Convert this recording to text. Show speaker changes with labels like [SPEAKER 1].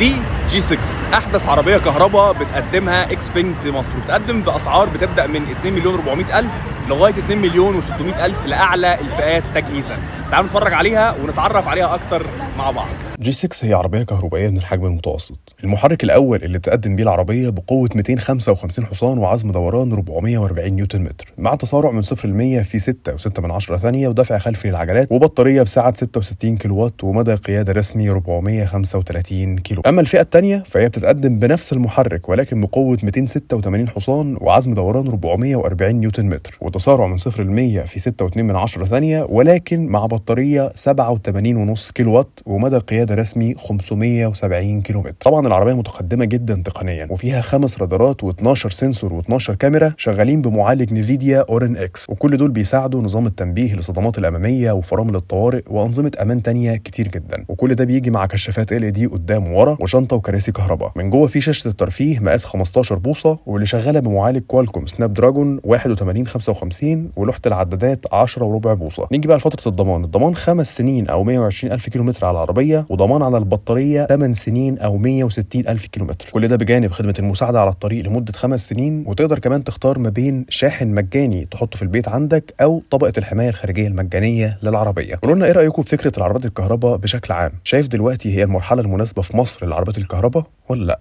[SPEAKER 1] دي جي 6 احدث عربيه كهرباء بتقدمها اكس بينج في مصر، وبتقدم باسعار بتبدا من 2 مليون 400 الف لغايه 2 مليون و600 الف لاعلى الفئات تجهيزا. تعالوا نتفرج عليها ونتعرف عليها اكتر مع بعض.
[SPEAKER 2] جي 6 هي عربية كهربائية من الحجم المتوسط. المحرك الأول اللي بتقدم بيه العربية بقوة 255 حصان وعزم دوران 440 نيوتن متر، مع تسارع من 0 ل 100 في 6.6 ثانية، ودفع خلفي للعجلات، وبطارية بسعة 66 كيلو وات، ومدى قيادة رسمي 435 كيلو. أما الفئة الثانية فهي بتتقدم بنفس المحرك ولكن بقوة 286 حصان وعزم دوران 440 نيوتن متر، وتسارع من 0 ل 100 في 6.2 ثانية، ولكن مع بطارية 87.5 كيلو وات، ومدى قيادة رسمي 570 كيلو متر. طبعا العربيه متقدمه جدا تقنيا، وفيها 5 رادارات و12 سنسور و12 كاميرا شغالين بمعالج نيفيديا اورين اكس، وكل دول بيساعدوا نظام التنبيه للصدمات الاماميه وفرامل الطوارئ وانظمه امان تانية كتير جدا. وكل ده بيجي مع كشافات LED قدام وورا وشنطه وكراسي كهرباء. من جوه في شاشه الترفيه مقاس 15 بوصه، واللي شغاله بمعالج كوالكوم سناب دراجون 8155، ولوحه العدادات 10.25 بوصه. نيجي بقى لفتره الضمان 5 سنين او 120 الف كيلو متر على العربيه، وضمان على البطارية 8 سنين أو 160 ألف كيلومتر. كل ده بجانب خدمة المساعدة على الطريق لمدة 5 سنين، وتقدر كمان تختار ما بين شاحن مجاني تحطه في البيت عندك أو طبقة الحماية الخارجية المجانية للعربية. قولوا لنا إيه رأيكم في فكرة العربيات الكهرباء بشكل عام؟ شايف دلوقتي هي المرحلة المناسبة في مصر للعربيات الكهرباء ولا لأ؟